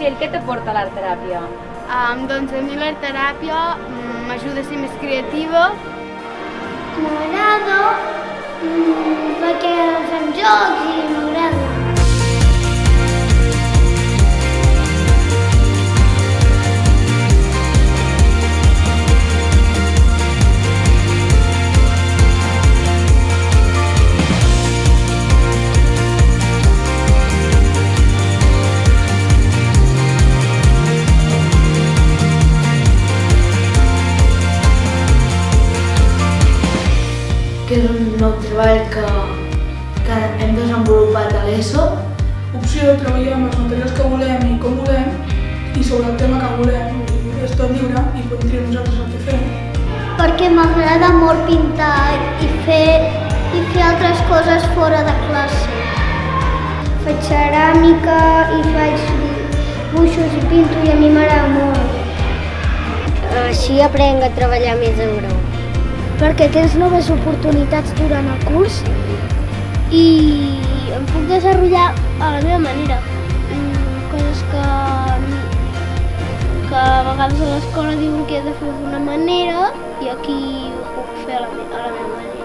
Txell, què t'aporta l'art teràpia? Doncs a mi l'art teràpia m'ajuda a ser més creativa. M'agrada perquè fem jocs i m'agrada. Que és un nou treball que hem desenvolupat a l'ESO. Opció, treballem els materials que volem i com volem i sobre el tema que volem. És tot lliure i podem triar nosaltres el que fem. Perquè m'agrada molt pintar i fer altres coses fora de classe. Faig ceràmica i faig dibuixos i pinto i a mi m'agrada molt. Així aprenc a treballar més en grup. Perquè tens noves oportunitats durant el curs i em puc desenvolupar a la meva manera. Coses que a vegades a l'escola diuen que he de fer d'una manera i aquí ho puc fer a la meva manera.